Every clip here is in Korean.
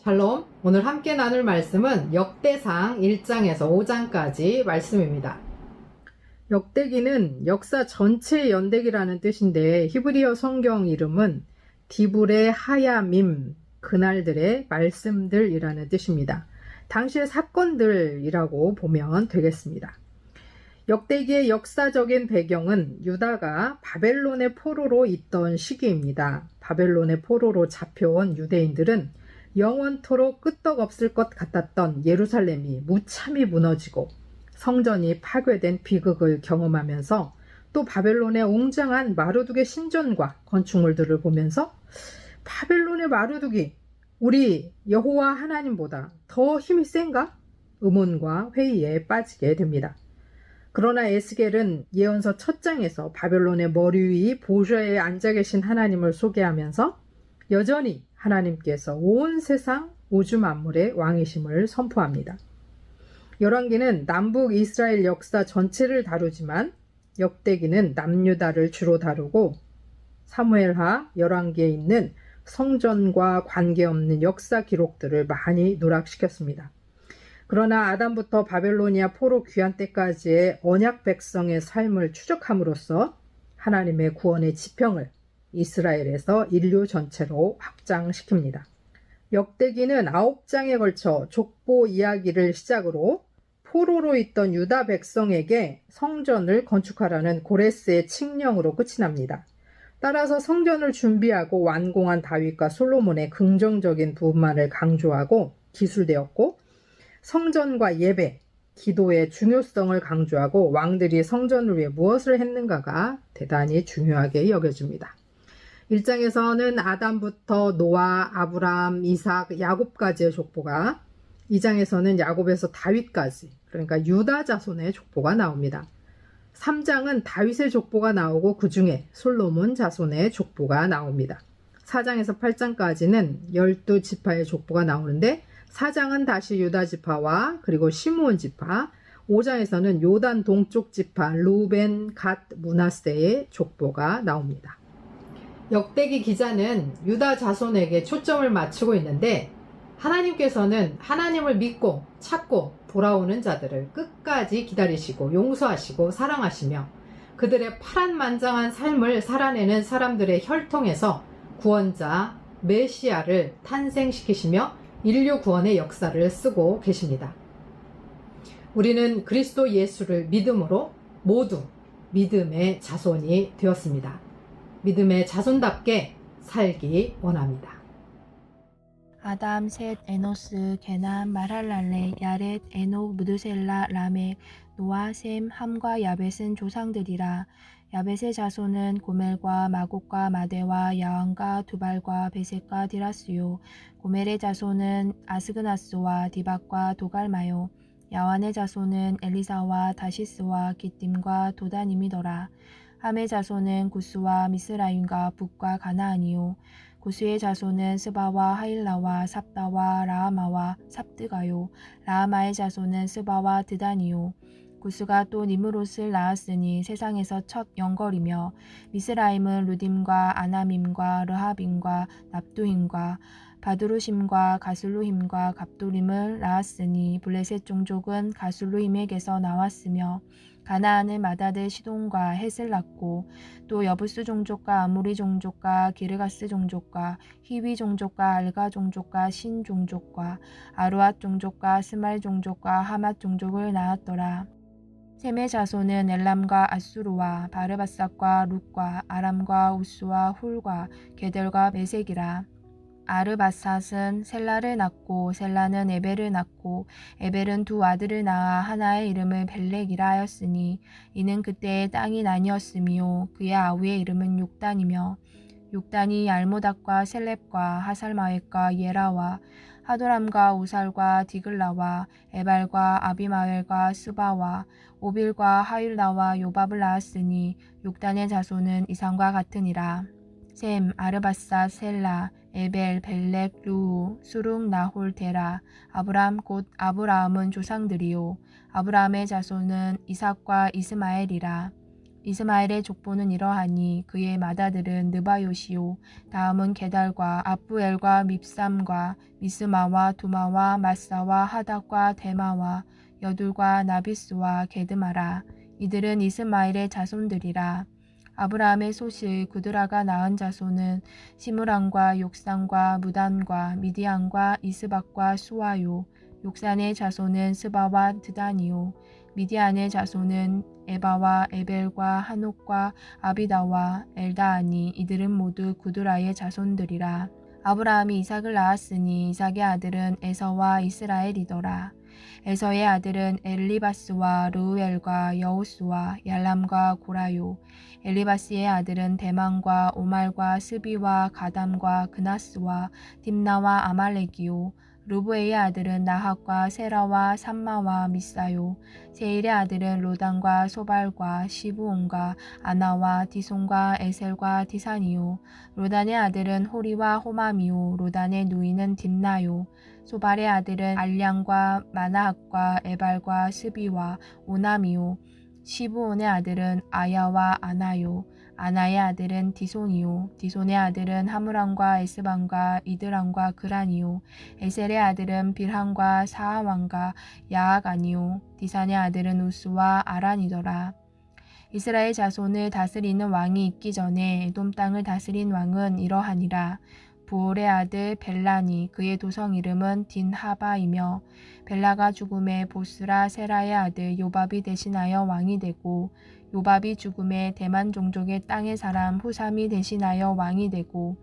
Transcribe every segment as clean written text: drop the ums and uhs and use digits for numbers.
샬롬, 오늘 함께 나눌 말씀은 역대상 1장에서 5장까지 말씀입니다. 역대기는 역사 전체의 연대기라는 뜻인데 히브리어 성경 이름은 디브레 하야밈, 그날들의 말씀들이라는 뜻입니다. 당시의 사건들이라고 보면 되겠습니다. 역대기의 역사적인 배경은 유다가 바벨론의 포로로 있던 시기입니다. 바벨론의 포로로 잡혀온 유대인들은 영원토록 끄떡없을 것 같았던 예루살렘이 무참히 무너지고 성전이 파괴된 비극을 경험하면서 또 바벨론의 웅장한 마루둑의 신전과 건축물들을 보면서 바벨론의 마루둑이 우리 여호와 하나님보다 더 힘이 센가? 의문과 회의에 빠지게 됩니다. 그러나 에스겔은 예언서 첫 장에서 바벨론의 머리 위 보좌에 앉아 계신 하나님을 소개하면서 여전히 하나님께서 온 세상 우주 만물의 왕이심을 선포합니다. 열왕기는 남북 이스라엘 역사 전체를 다루지만 역대기는 남유다를 주로 다루고 사무엘하 열왕기에 있는 성전과 관계없는 역사 기록들을 많이 누락시켰습니다. 그러나 아담부터 바벨로니아 포로 귀환 때까지의 언약 백성의 삶을 추적함으로써 하나님의 구원의 지평을 이스라엘에서 인류 전체로 확장시킵니다. 역대기는 9장에 걸쳐 족보 이야기를 시작으로 포로로 있던 유다 백성에게 성전을 건축하라는 고레스의 칙령으로 끝이 납니다. 따라서 성전을 준비하고 완공한 다윗과 솔로몬의 긍정적인 부분만을 강조하고 기술되었고 성전과 예배, 기도의 중요성을 강조하고 왕들이 성전을 위해 무엇을 했는가가 대단히 중요하게 여겨집니다. 1장에서는 아담부터 노아, 아브람, 이삭, 야곱까지의 족보가 2장에서는 야곱에서 다윗까지 그러니까 유다 자손의 족보가 나옵니다. 3장은 다윗의 족보가 나오고 그 중에 솔로몬 자손의 족보가 나옵니다. 4장에서 8장까지는 12지파의 족보가 나오는데 4장은 다시 유다 지파와 그리고 시므온 지파, 5장에서는 요단 동쪽 지파 루벤, 갓, 므낫세의 족보가 나옵니다. 역대기 기자는 유다 자손에게 초점을 맞추고 있는데 하나님께서는 하나님을 믿고 찾고 돌아오는 자들을 끝까지 기다리시고 용서하시고 사랑하시며 그들의 파란만장한 삶을 살아내는 사람들의 혈통에서 구원자 메시아를 탄생시키시며 인류 구원의 역사를 쓰고 계십니다. 우리는 그리스도 예수를 믿음으로 모두 믿음의 자손이 되었습니다. 믿음의 자손답게 살기 원합니다. 아담, 셋, 에노스, 게남, 마랄랄레, 야렛, 에녹, 무드셀라, 라멕, 노아, 셈, 함과 야벳은 조상들이라. 야벳의 자손은 고멜과 마곡과 마데와 야왕과 두발과 베셋과 디라스요. 고멜의 자손은 아스그나스와 디박과 도갈마요. 야완의 자손은 엘리사와 다시스와 기띔과 도다님이더라. 함의 자손은 구스와 미스라임과 북과 가나안이요. 구스의 자손은 스바와 하일라와 삽다와 라하마와 삽드가요. 라하마의 자손은 스바와 드단이요. 구스가 또 니므롯을 낳았으니 세상에서 첫 영걸이며 미스라임은 루딤과 아나밈과 르하빔과 납두힘과 바두루심과 가술루힘과 갑도림을 낳았으니 블레셋 종족은 가술루힘에게서 나왔으며 가나안은 마다드 시돈과 헷을 낳고 또 여부스 종족과 아무리 종족과 기르가스 종족과 히위 종족과 알가 종족과 신 종족과 아루앗 종족과 스말 종족과 하맛 종족을 낳았더라. 셈의 자손은 엘람과 아수르와 바르바삭과 룻과 아람과 우스와 훌과 게델과 메색이라. 아르바삿은 셀라를 낳고 셀라는 에벨을 낳고 에벨은 두 아들을 낳아 하나의 이름을 벨렉이라 하였으니 이는 그때의 땅이 나뉘었으며 그의 아우의 이름은 욕단이며 욕단이 알모닥과 셀렙과 하살마웻과 예라와 하도람과 우살과 디글라와 에발과 아비마엘과 스바와 오빌과 하율라와 요밥을 낳았으니 욕단의 자손은 이상과 같으니라. 셈, 아르바삿, 셀라, 에벨, 벨렉, 루우, 수룩, 나홀, 데라, 아브람 곧 아브라함은 조상들이요. 아브라함의 자손은 이삭과 이스마엘이라. 이스마엘의 족보는 이러하니 그의 맏아들은 느바요시요 다음은 게달과 아부엘과 밉삼과 미스마와 두마와 마사와 하닥과 데마와 여둘과 나비스와 게드마라. 이들은 이스마엘의 자손들이라. 아브라함의 소실 구드라가 낳은 자손은 시므랑과 욕산과 무단과 미디안과 이스박과 수아요. 욕산의 자손은 스바와 드다니요. 미디안의 자손은 에바와 에벨과 한옥과 아비다와 엘다하니 이들은 모두 구드라의 자손들이라. 아브라함이 이삭을 낳았으니 이삭의 아들은 에서와 이스라엘이더라. 에서의 아들은 엘리바스와 르우엘과 여우스와 얄람과 고라요. 엘리바스의 아들은 대만과 오말과 스비와 가담과 그나스와 딥나와 아말렉이요. 루브의 아들은 나핫과 세라와 삼마와 미사요. 세일의 아들은 로단과 소발과 시브온과 아나와 디손과 에셀과 디산이요. 로단의 아들은 호리와 호마미요. 로단의 누이는 딥나요. 소발의 아들은 알량과 마나핫과 에발과 스비와 오남이요. 시브온의 아들은 아야와 아나요. 아나의 아들은 디손이요. 디손의 아들은 하무람과 에스반과 이드람과 그란이요. 에셀의 아들은 빌함과 사하왕과 야악아니요. 디산의 아들은 우스와 아란이더라. 이스라엘 자손을 다스리는 왕이 있기 전에 에돔 땅을 다스린 왕은 이러하니라. 부올의 아들 벨라니 그의 도성 이름은 딘하바이며 벨라가 죽음에 보스라 세라의 아들 요밥이 대신하여 왕이 되고 요밥이 죽음에 대만 종족의 땅의 사람 후삼이 대신하여 왕이 되고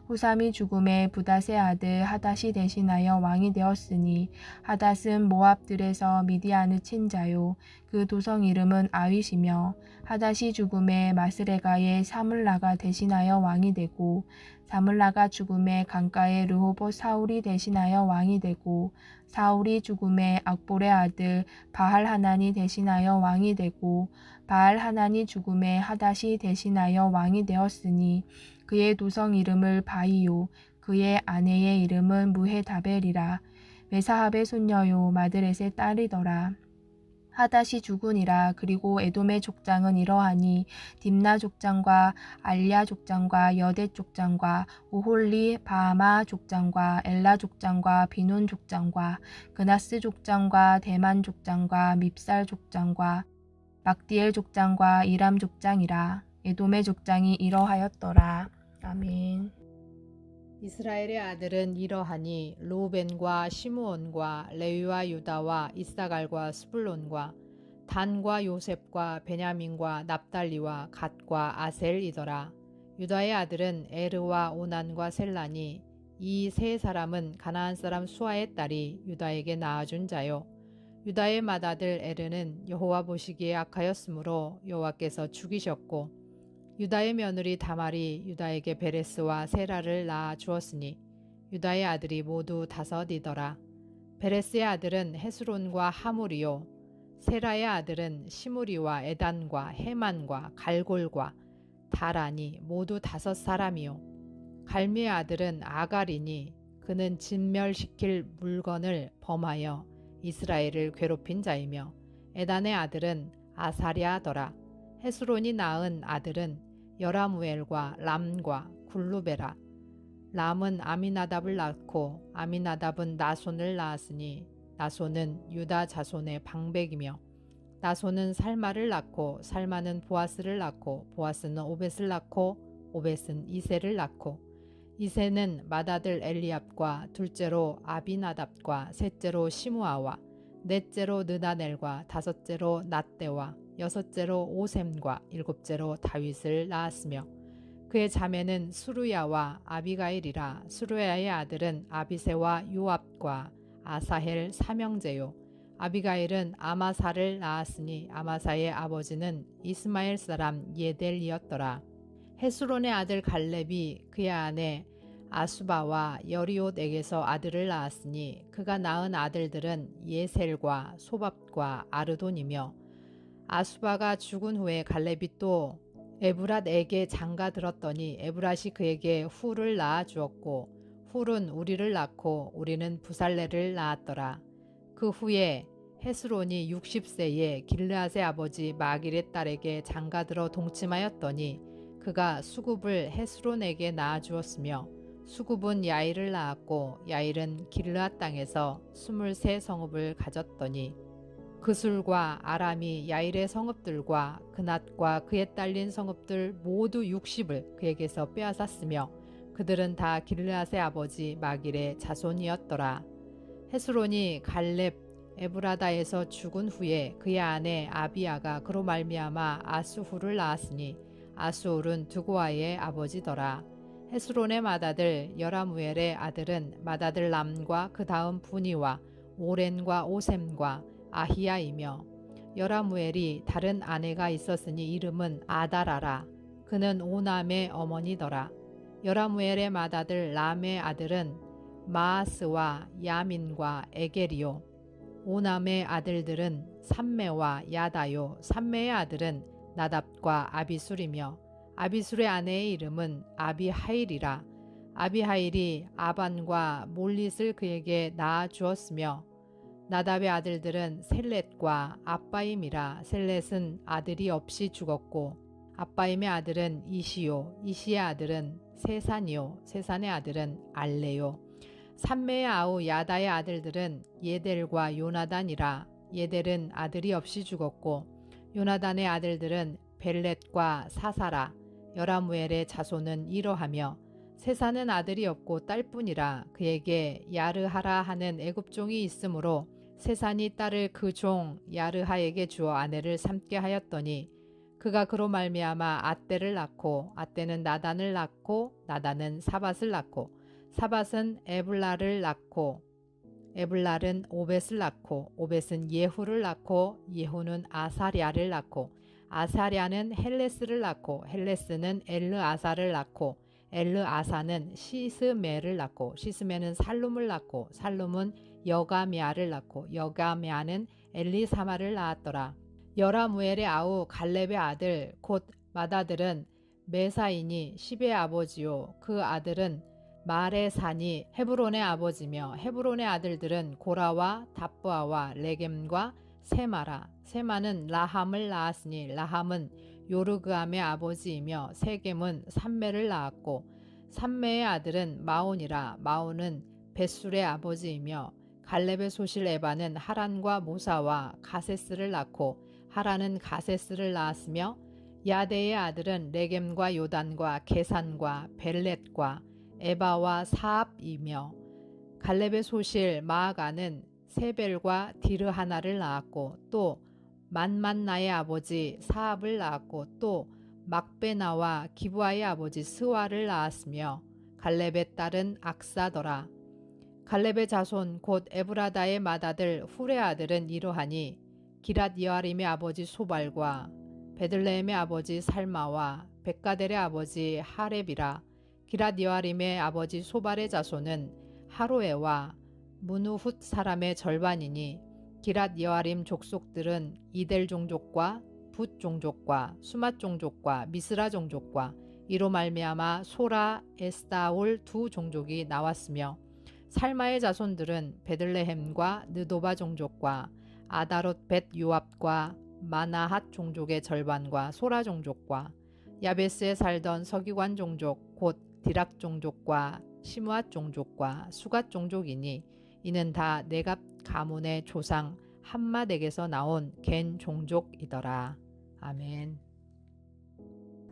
후삼이 죽음에 부닷의 아들 하닷이 대신하여 왕이 되었으니 하닷은 모압들에서 미디안을 친 자요. 그 도성 이름은 아윗이며 하닷이 죽음에 마스레가의 사물라가 대신하여 왕이 되고 사물라가 죽음에 강가의 르호봇 사울이 대신하여 왕이 되고 사울이 죽음에 악볼의 아들 바할 하난이 대신하여 왕이 되고 바알 하난이 죽음에 하닷이 대신하여 왕이 되었으니 그의 도성 이름을 바이요 그의 아내의 이름은 무헤다벨이라. 메사합의 손녀요 마드렛의 딸이더라. 하닷이 죽으니라. 그리고 에돔의 족장은 이러하니 딥나 족장과 알랴 족장과 여댓 족장과 오홀리 바하마 족장과 엘라 족장과 비논 족장과 그나스 족장과 대만 족장과 밉살 족장과 막디엘 족장과 이람 족장이라. 에돔의 족장이 이러하였더라. 아멘. 이스라엘의 아들은 이러하니 루벤과 시므온과 레위와 유다와 이사갈과 스불론과 단과 요셉과 베냐민과 납달리와 갓과 아셀이더라. 유다의 아들은 에르와 오난과 셀라니 이 세 사람은 가나안 사람 수아의 딸이 유다에게 낳아준 자요. 유다의 맏아들 에르는 여호와 보시기에 악하였으므로 여호와께서 죽이셨고 유다의 며느리 다말이 유다에게 베레스와 세라를 낳아 주었으니 유다의 아들이 모두 5이더라. 베레스의 아들은 헤스론과 하물이요 세라의 아들은 시므리와 에단과 헤만과 갈골과 다라니 모두 5사람이요 갈미의 아들은 아갈이니 그는 진멸시킬 물건을 범하여 이스라엘을 괴롭힌 자이며 에단의 아들은 아사랴더라. 헤스론이 낳은 아들은 여라무엘과 람과 굴루베라. 람은 아미나답을 낳고 아미나답은 나손을 낳았으니 나손은 유다 자손의 방백이며 나손은 살마를 낳고 살마는 보아스를 낳고 보아스는 오벳을 낳고 오벳은 이세를 낳고 이세는 맏아들 엘리압과 둘째로 아비나답과 셋째로 시므아와 넷째로 느다넬과 다섯째로 낫대와 여섯째로 오셈과 일곱째로 다윗을 낳았으며 그의 자매는 수루야와 아비가일이라. 수루야의 아들은 아비세와 요압과 아사헬 사명제요 아비가일은 아마사를 낳았으니 아마사의 아버지는 이스마엘 사람 예델이었더라. 헤스론의 아들 갈렙이 그의 아내 아수바와 여리옷에게서 아들을 낳았으니 그가 낳은 아들들은 예셀과 소밥과 아르돈이며 아수바가 죽은 후에 갈렙이 또 에브랏에게 장가 들었더니 에브랏이 그에게 훌을 낳아 주었고 훌은 우리를 낳고 우리는 부살레를 낳았더라. 그 후에 헤스론이 60세에 길르앗의 아버지 마길의 딸에게 장가들어 동침하였더니 그가 수굽을 헤스론에게 낳아주었으며 수굽은 야일을 낳았고 야일은 길르앗 땅에서 23 성읍을 가졌더니 그술과 아람이 야일의 성읍들과 그낫과 그에 딸린 성읍들 모두 60을 그에게서 빼앗았으며 그들은 다 길르앗의 아버지 마길의 자손이었더라. 헤스론이 갈렙 에브라다에서 죽은 후에 그의 아내 아비아가 그로 말미암아 아스훌을 낳았으니 아스훌은 두고아의 아버지더라. 헤스론의 맏아들 여라무엘의 아들은 맏아들 람과 그 다음 분이와 오렌과 오셈과 아히야이며 여라무엘이 다른 아내가 있었으니 이름은 아다라라. 그는 오남의 어머니더라. 여라무엘의 맏아들 람의 아들은 마아스와 야민과 에게리요. 오남의 아들들은 삼메와 야다요. 삼메의 아들은 나답과 아비술이며 아비술의 아내의 이름은 아비하일이라. 아비하일이 아반과 몰릿을 그에게 낳아 주었으며 나답의 아들들은 셀렛과 아빠임이라. 셀렛은 아들이 없이 죽었고 아빠임의 아들은 이시요. 이시의 아들은 세산이요. 세산의 아들은 알레요. 삼메의 아우 야다의 아들들은 예델과 요나단이라. 예델은 아들이 없이 죽었고 요나단의 아들들은 벨렛과 사사라. 여라무엘의 자손은 이러하며 세산은 아들이 없고 딸뿐이라. 그에게 야르하라 하는 애굽종이 있으므로 세산이 딸을 그 종 야르하에게 주어 아내를 삼게 하였더니 그가 그로 말미암아 아떼를 낳고 아떼는 나단을 낳고 나단은 사밧을 낳고 사밧은 에블라를 낳고 에블랄은 오벳을 낳고 오벳은 예후를 낳고 예후는 아사랴를 낳고 아사랴는 헬레스를 낳고 헬레스는 엘르아사를 낳고 엘르아사는 시스메를 낳고 시스메는 살룸을 낳고 살룸은 여가메아를 낳고 여가메아는 엘리사마를 낳았더라. 여라무엘의 아우 갈렙의 아들 곧 맏아들은 메사인이 십의 아버지요 그 아들은 마레산이 헤브론의 아버지며 헤브론의 아들들은 고라와 답부아와 레겜과 세마라. 세마는 라함을 낳았으니 라함은 요르그암의 아버지이며 세겜은 삼메를 낳았고 삼메의 아들은 마온이라. 마온은 벳술의 아버지이며 갈렙의 소실 에바는 하란과 모사와 가세스를 낳고 하란은 가세스를 낳았으며 야데의 아들은 레겜과 요단과 게산과 벨렛과 에바와 사압이며 갈렙의 소실 마아가는 세벨과 디르하나를 낳았고 또 만만나의 아버지 사압을 낳았고 또 막베나와 기부아의 아버지 스와를 낳았으며 갈렙의 딸은 악사더라. 갈렙의 자손 곧 에브라다의 맏아들 훌의 아들은 이러하니 기랏 여아림의 아버지 소발과 베들레헴의 아버지 살마와 백가델의 아버지 하렙이라. 기랏 여아림의 아버지 소발의 자손은 하로에와 무누훗 사람의 절반이니 기랏 여아림 족속들은 이델 종족과 붓 종족과 수맛 종족과 미스라 종족과 이로 말미암아 소라 에스다올 두 종족이 나왔으며 살마의 자손들은 베들레헴과 느도바 종족과 아다롯 벳 요압과 마나핫 종족의 절반과 소라 종족과 야베스에 살던 서기관 종족 곧 디락 종족과 시므앗 종족과 수갓 종족이니 이는 다 네갑 가문의 조상 함맛에게서 나온 겐 종족이더라. 아멘.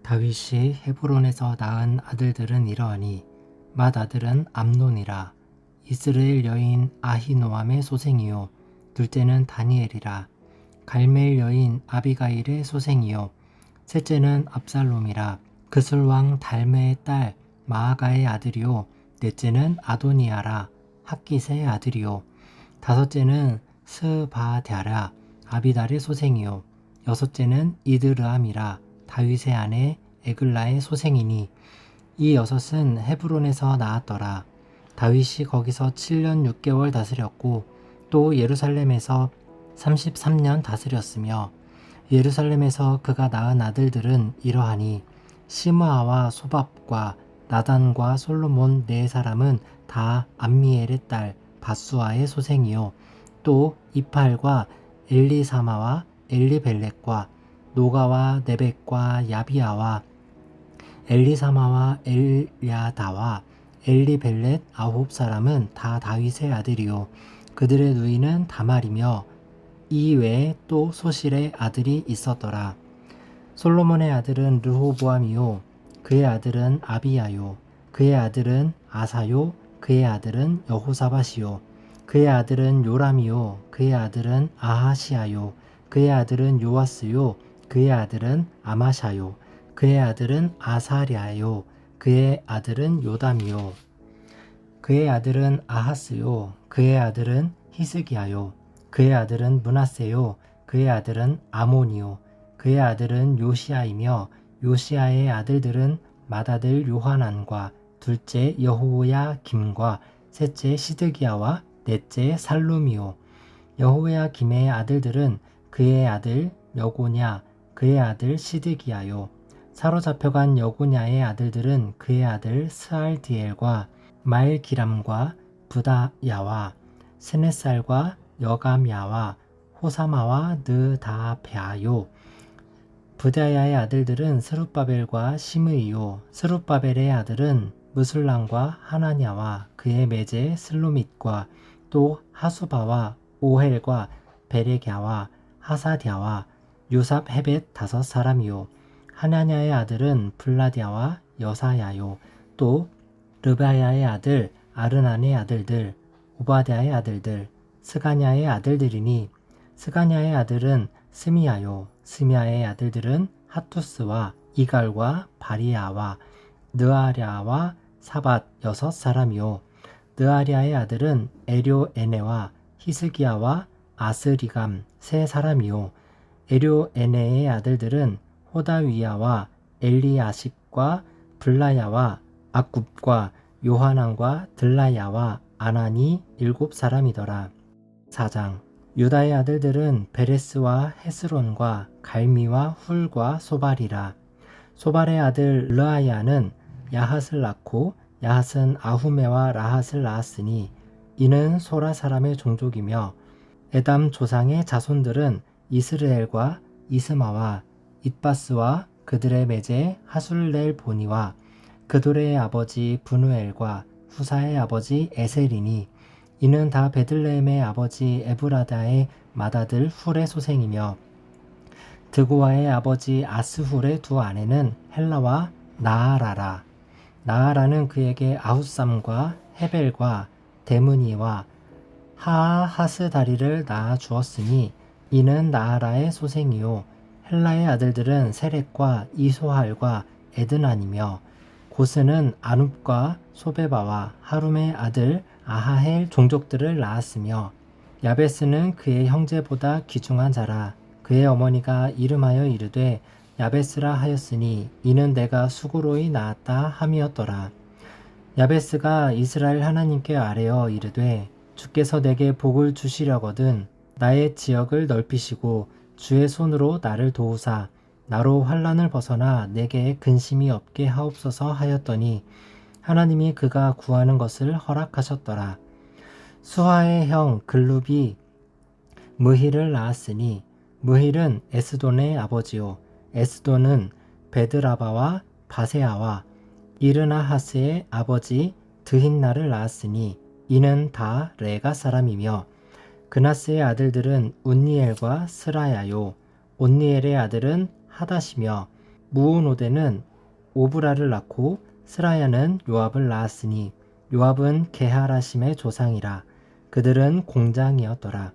다윗이 헤브론에서 낳은 아들들은 이러하니 맏아들은 암논이라. 이스라엘 여인 아히노암의 소생이요 둘째는 다니엘이라. 갈멜 여인 아비가일의 소생이요 셋째는 압살롬이라. 그술왕 달메의 딸 마아가의 아들이요 넷째는 아도니아라. 학기세의 아들이요 다섯째는 스바랴라. 아비달의 소생이요 여섯째는 이드르암이라. 다윗의 아내 에글라의 소생이니 이 여섯은 헤브론에서 낳았더라. 다윗이 거기서 7년 6개월 다스렸고 또 예루살렘에서 33년 다스렸으며 예루살렘에서 그가 낳은 아들들은 이러하니 시므아와 소밥과 나단과 솔로몬 네 사람은 다 암미엘의 딸 바수아의 소생이요 또 이팔과 엘리사마와 엘리벨렉과 노가와 네벡과 야비아와 엘리사마와 엘야다와 엘리벨렛 9사람은 다 다윗의 아들이요 그들의 누이는 다말이며 이 외에 또 소실의 아들이 있었더라. 솔로몬의 아들은 르호보암이요 그의 아들은 아비야요 그의 아들은 아사요 그의 아들은 여호사밧이요 그의 아들은 요람이요 그의 아들은 아하시아요 그의 아들은 요아스요 그의 아들은 아마샤요 그의 아들은 아사랴요 그의 아들은 요담이요 그의 아들은 아하스요 그의 아들은 히스기야요 그의 아들은 므낫세요 그의 아들은 아몬이요 그의 아들은 요시아이며 요시아의 아들들은 맏아들 요하난과 둘째 여호야김과 셋째 시드기야와 넷째 살룸이요 여호야김의 아들들은 그의 아들 여고냐 그의 아들 시드기야요 사로잡혀간 여고냐의 아들들은 그의 아들 스알디엘과 말기람과 부다야와 스네살과 여감야와 호사마와 느다베아요 부다야의 아들들은 스룹바벨과 시므이요 스룹바벨의 아들은 무술람과 하나냐와 그의 매제 슬로밋과 또 하수바와 오헬과 베레갸와 하사랴와 요삽 헤벳 5사람이요 하나냐의 아들은 블라디아와 여사야요 또 르바야의 아들 아르난의 아들들 오바댜의 아들들 스가냐의 아들들이니 스가냐의 아들은 스미야요 스미야의 아들들은 하투스와 이갈과 바리아와 느아랴와 사밧 6사람이요 느아랴의 아들은 에료에네와 히스기야와 아스리감 3사람이요 에료에네의 아들들은 호다위야와 엘리아십과 블라야와 악굽과 요하난과 들라야와 아나니 7사람이더라. 4장 유다의 아들들은 베레스와 헤스론과 갈미와 훌과 소발이라. 소발의 아들 르아야는 야핫을 낳고 야핫은 아후메와 라핫을 낳았으니 이는 소라 사람의 종족이며 에담 조상의 자손들은 이스르엘과 이스마와 잇바스와 그들의 매제 하술렐 보니와 그돌의 아버지 브누엘과 후사의 아버지 에셀이니 이는 다 베들레헴의 아버지 에브라다의 맏아들 훌의 소생이며 드고아의 아버지 아스훌의 2 아내는 헬라와 나아라라. 나아라는 그에게 아훗삼과 헤벨과 데므니와 하하스다리를 낳아 주었으니 이는 나아라의 소생이요 헬라의 아들들은 세렉과 이소할과 에드난이며 고스는 아눕과 소베바와 하룸의 아들 아하헬 종족들을 낳았으며 야베스는 그의 형제보다 귀중한 자라. 그의 어머니가 이름하여 이르되 야베스라 하였으니 이는 내가 수고로이 낳았다 함이었더라. 야베스가 이스라엘 하나님께 아뢰어 이르되 주께서 내게 복을 주시려거든 나의 지역을 넓히시고 주의 손으로 나를 도우사 나로 환난을 벗어나 내게 근심이 없게 하옵소서 하였더니 하나님이 그가 구하는 것을 허락하셨더라. 수하의 형 글룹이 무힐을 낳았으니 무힐은 에스돈의 아버지요 에스돈은 베드라바와 바세아와 이르나하스의 아버지 드힌나를 낳았으니 이는 다 레가 사람이며 그나스의 아들들은 운니엘과 스라야요 온니엘의 아들은 하닷이며 무오노데는 오브라를 낳고 스라야는 요압을 낳았으니 요압은 게하라심의 조상이라. 그들은 공장이었더라.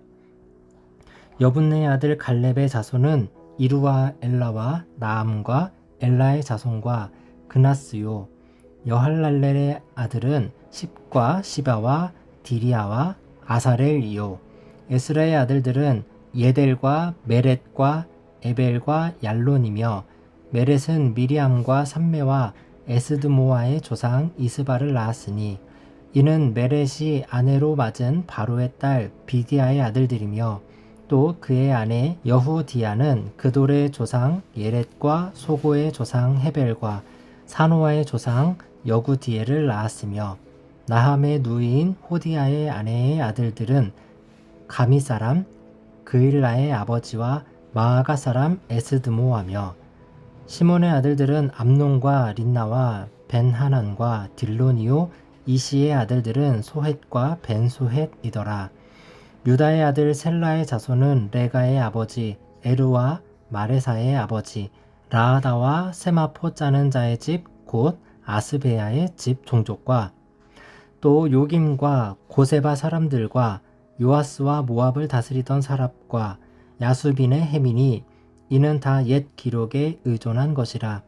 여분네의 아들 갈렙의 자손은 이루와 엘라와 나암과 엘라의 자손과 그나스요 여할랄렐의 아들은 십과 시바와 디리아와 아사렐이요 에스라의 아들들은 예델과 메렛과 에벨과 얄론이며 메렛은 미리암과 삼메와 에스드모아의 조상 이스바를 낳았으니 이는 메렛이 아내로 맞은 바로의 딸 비디아의 아들들이며 또 그의 아내 여후디아는 그돌의 조상 예렛과 소고의 조상 헤벨과 사노아의 조상 여구디엘을 낳았으며 나함의 누이인 호디아의 아내의 아들들은 가미 사람 그일라의 아버지와 마아가 사람 에스드모하며 시몬의 아들들은 암논과 린나와 벤하난과 딜로니오 이시의 아들들은 소헷과 벤소헷이더라. 유다의 아들 셀라의 자손은 레가의 아버지 에루와 마레사의 아버지 라하다와 세마포 짜는 자의 집 곧 아스베야의 집 종족과 또 요김과 고세바 사람들과 요아스와 모압을 다스리던 사람과 야수빈의 해민이 이는 다 옛 기록에 의존한 것이라.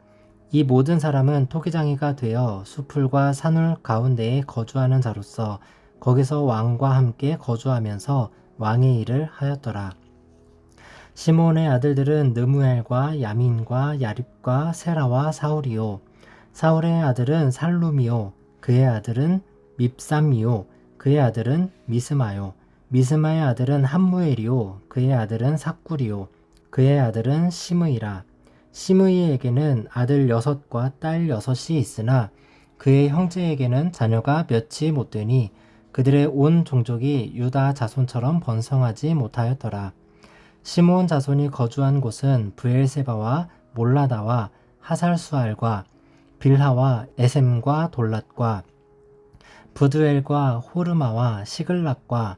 이 모든 사람은 토기장이가 되어 수풀과 산울 가운데에 거주하는 자로서 거기서 왕과 함께 거주하면서 왕의 일을 하였더라. 시몬의 아들들은 느무엘과 야민과 야립과 세라와 사울이요. 사울의 아들은 살룸이요. 그의 아들은 밉삼이요. 그의 아들은 미스마요. 미스마의 아들은 함무엘이요. 그의 아들은 삭굴이요. 그의 아들은 시므이라. 시므이에게는 아들 6과 딸 6이 있으나 그의 형제에게는 자녀가 몇이 못되니 그들의 온 종족이 유다 자손처럼 번성하지 못하였더라. 시므온 자손이 거주한 곳은 브엘세바와 몰라다와 하살수알과 빌하와 에셈과 돌랏과 부두엘과 호르마와 시글락과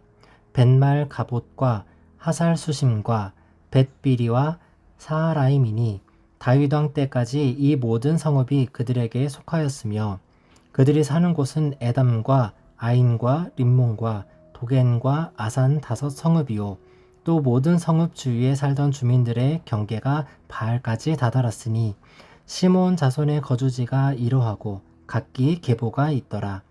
벤말 가봇과 하살수심과 벳비리와 사하라임이니 다윗 왕 때까지 이 모든 성읍이 그들에게 속하였으며 그들이 사는 곳은 에담과 아인과 림몬과 도겐과 아산 5 성읍이요. 또 모든 성읍 주위에 살던 주민들의 경계가 바알까지 다다랐으니 시므온 자손의 거주지가 이러하고 각기 계보가 있더라.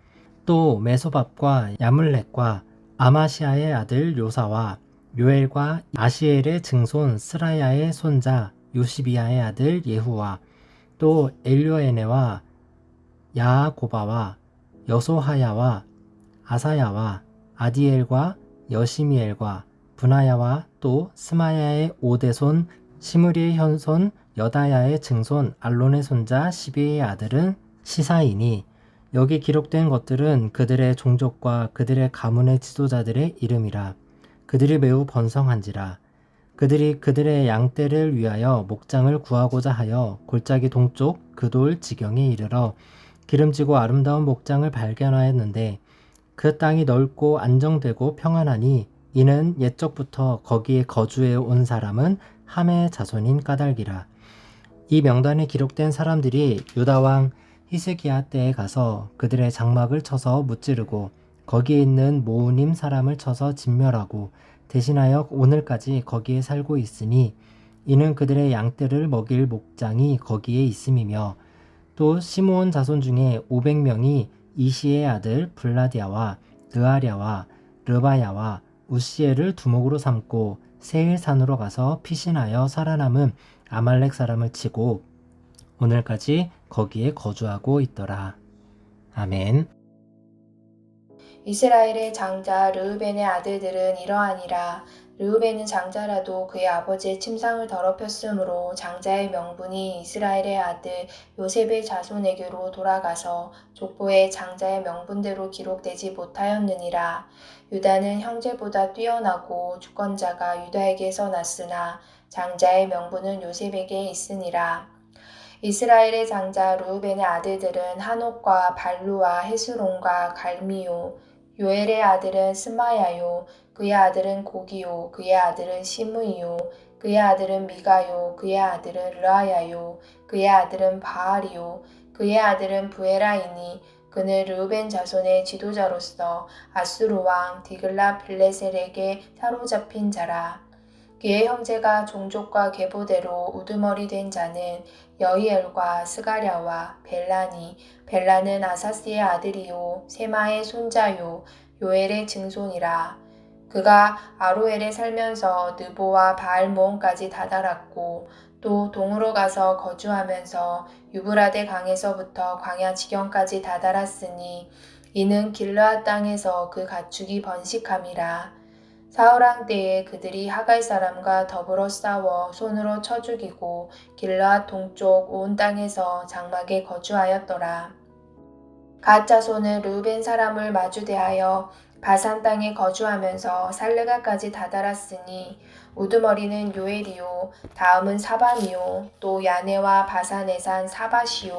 또 메소밥과 야물렉과 아마시아의 아들 요사와 요엘과 아시엘의 증손 스라야의 손자 요시비아의 아들 예후와 또 엘료에네와 야고바와 여소하야와 아사야와 아디엘과 여시미엘과 분하야와 또 스마야의 5대손 시므리의 현손 여다야의 증손 알론의 손자 시비의 아들은 시사이니 여기 기록된 것들은 그들의 종족과 그들의 가문의 지도자들의 이름이라. 그들이 매우 번성한지라. 그들이 그들의 양떼를 위하여 목장을 구하고자 하여 골짜기 동쪽 그돌 지경에 이르러 기름지고 아름다운 목장을 발견하였는데 그 땅이 넓고 안정되고 평안하니 이는 옛적부터 거기에 거주해 온 사람은 함의 자손인 까닭이라. 이 명단에 기록된 사람들이 유다왕 히스기야 때에 가서 그들의 장막을 쳐서 무찌르고 거기에 있는 모우님 사람을 쳐서 진멸하고 대신하여 오늘까지 거기에 살고 있으니 이는 그들의 양떼를 먹일 목장이 거기에 있음이며 또 시므온 자손 중에 500명이 이시의 아들 블라디아와 느아랴와 르바야와 우시엘을 두목으로 삼고 세일산으로 가서 피신하여 살아남은 아말렉 사람을 치고 오늘까지 거기에 거주하고 있더라. 아멘. 이스라엘의 장자 르우벤의 아들들은 이러하니라. 르우벤은 장자라도 그의 아버지의 침상을 더럽혔으므로 장자의 명분이 이스라엘의 아들 요셉의 자손에게로 돌아가서 족보에 장자의 명분대로 기록되지 못하였느니라. 유다는 형제보다 뛰어나고 주권자가 유다에게서 났으나 장자의 명분은 요셉에게 있으니라. 이스라엘의 장자 르우벤의 아들들은 한옥과 발루와 헤스론과 갈미요. 요엘의 아들은 스마야요. 그의 아들은 고기요. 그의 아들은 시므이요. 그의 아들은 미가요. 그의 아들은 르아야요. 그의 아들은 바알이요. 그의 아들은 부에라이니 그는 르우벤 자손의 지도자로서 아수르 왕 디글라 빌레셀에게 사로잡힌 자라. 그의 형제가 종족과 계보대로 우두머리 된 자는 여히엘과 스가랴와 벨라니. 벨라는 아사스의 아들이요 세마의 손자요 요엘의 증손이라. 그가 아로엘에 살면서 느보와 바알모온까지 다다랐고 또 동으로 가서 거주하면서 유브라데 강에서부터 광야 지경까지 다다랐으니 이는 길르앗 땅에서 그 가축이 번식함이라. 사울왕 때에 그들이 하갈 사람과 더불어 싸워 손으로 쳐 죽이고 길르앗 동쪽 온 땅에서 장막에 거주하였더라. 갓 자손은 르우벤 사람을 마주 대하여 바산 땅에 거주하면서 살르가까지 다다랐으니 우두머리는 요엘이요 다음은 사밤이요 또 야네와 바산에 산 사밧이요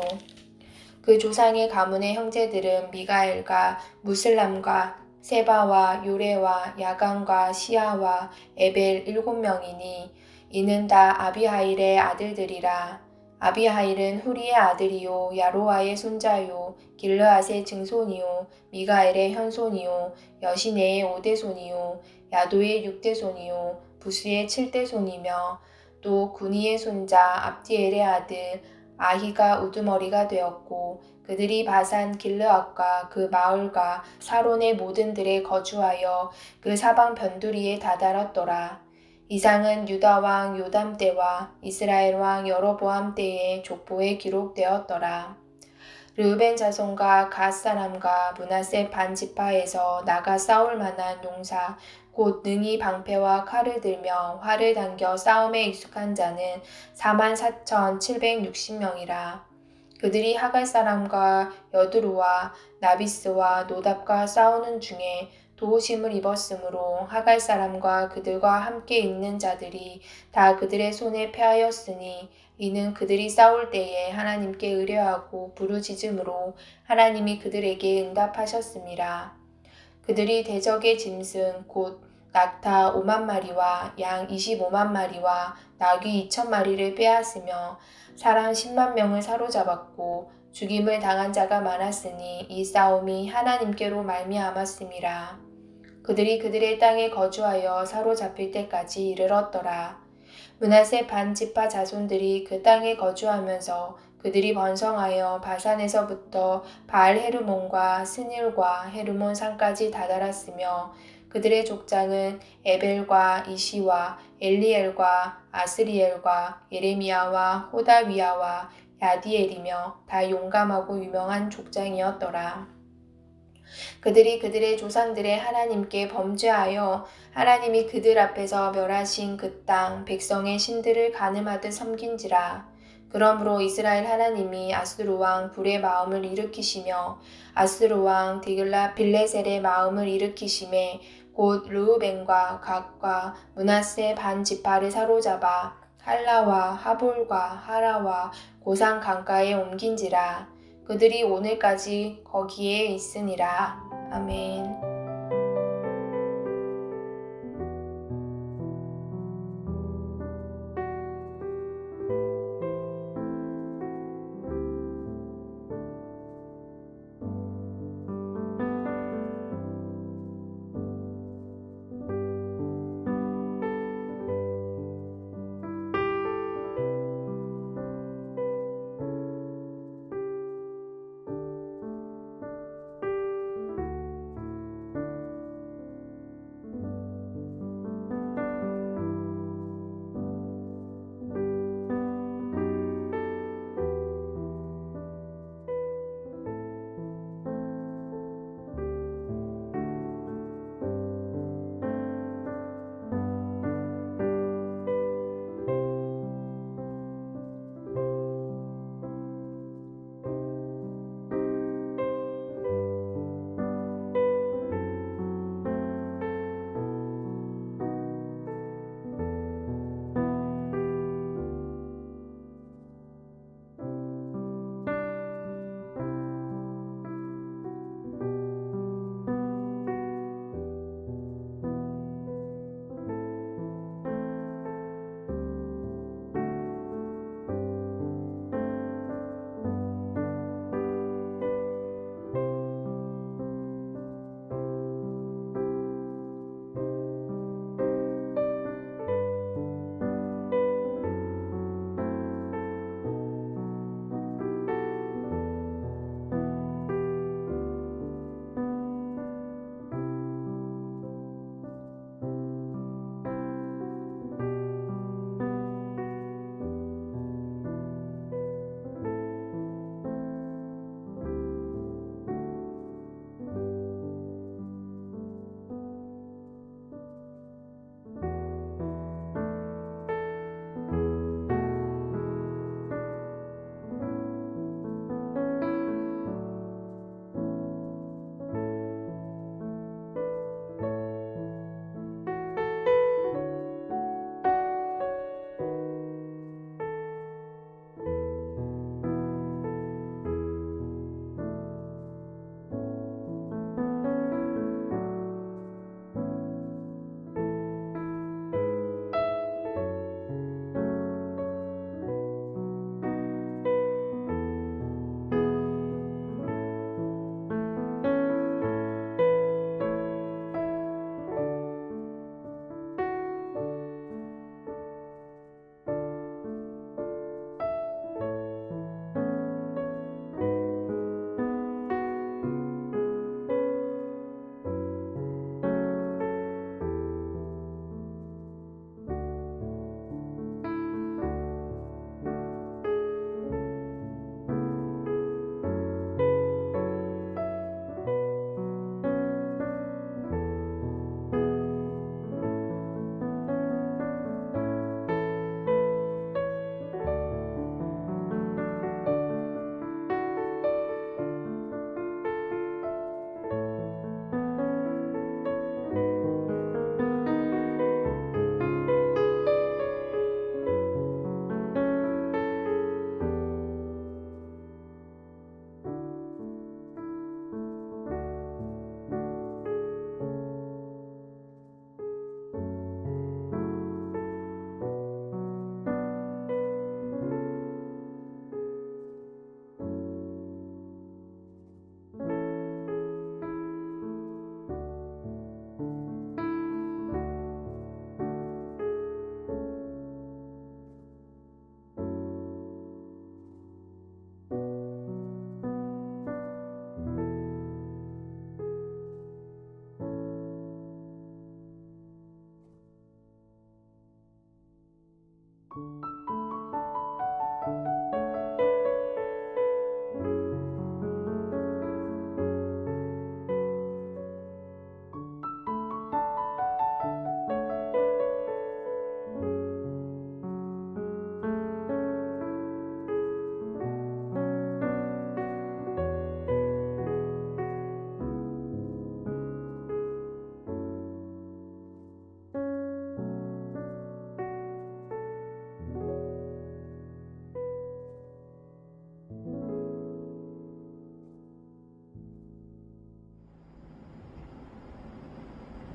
그 조상의 가문의 형제들은 미가엘과 무슬람과 세바와 요레와 야간과 시아와 에벨 7명이니 이는 다 아비하일의 아들들이라. 아비하일은 후리의 아들이요 야로아의 손자요 길르앗의 증손이요 미가엘의 현손이요 여시네의 5대손이요 야도의 6대손이요 부스의 7대손이며 또 구니의 손자 압디엘의 아들 아히가 우두머리가 되었고 그들이 바산 길르앗과 그 마을과 사론의 모든 들에 거주하여 그 사방 변두리에 다다랐더라. 이상은 유다 왕 요담 때와 이스라엘 왕 여로보암 때의 족보에 기록되었더라. 르우벤 자손과 갓 사람과 므낫세 반 지파에서 나가 싸울 만한 용사 곧 능히 방패와 칼을 들며 활을 당겨 싸움에 익숙한 자는 44,760명이라. 그들이 하갈 사람과 여드루와 나비스와 노답과 싸우는 중에 도우심을 입었으므로 하갈 사람과 그들과 함께 있는 자들이 다 그들의 손에 패하였으니 이는 그들이 싸울 때에 하나님께 의뢰하고 부르짖음으로 하나님이 그들에게 응답하셨음이라. 그들이 대적의 짐승 곧 낙타 5만 마리와 양 25만 마리와 나귀 2천 마리를 빼앗으며 사람 10만 명을 사로잡았고 죽임을 당한 자가 많았으니 이 싸움이 하나님께로 말미암았음이라. 그들이 그들의 땅에 거주하여 사로잡힐 때까지 이르렀더라. 므낫세 반 지파 자손들이 그 땅에 거주하면서 그들이 번성하여 바산에서부터 바알 헤르몬과 스닐과 헤르몬 산까지 다다랐으며 그들의 족장은 에벨과 이시와 엘리엘과 아스리엘과 예레미야와 호다위야와 야디엘이며 다 용감하고 유명한 족장이었더라. 그들이 그들의 조상들의 하나님께 범죄하여 하나님이 그들 앞에서 멸하신 그 땅 백성의 신들을 가늠하듯 섬긴지라. 그러므로 이스라엘 하나님이 아수르 왕 불의 마음을 일으키시며 아수르 왕 디글라 빌레셀의 마음을 일으키심에 곧 르우벤과 gad과 므낫세 반 지파를 사로잡아 할라와 하볼과 하라와 고산 강가에 옮긴지라. 그들이 오늘까지 거기에 있으니라. 아멘.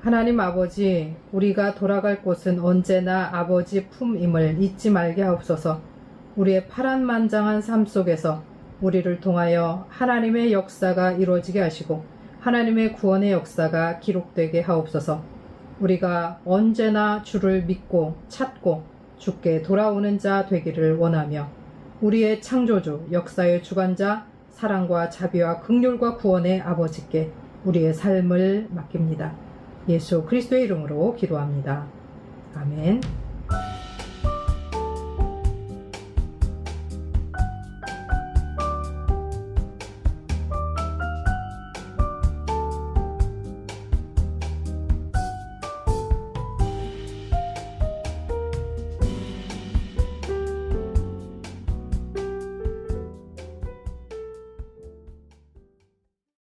하나님 아버지, 우리가 돌아갈 곳은 언제나 아버지 품임을 잊지 말게 하옵소서. 우리의 파란만장한 삶 속에서 우리를 통하여 하나님의 역사가 이루어지게 하시고 하나님의 구원의 역사가 기록되게 하옵소서. 우리가 언제나 주를 믿고 찾고 주께 돌아오는 자 되기를 원하며 우리의 창조주, 역사의 주관자, 사랑과 자비와 긍휼과 구원의 아버지께 우리의 삶을 맡깁니다. 예수 그리스도의 이름으로 기도합니다. 아멘.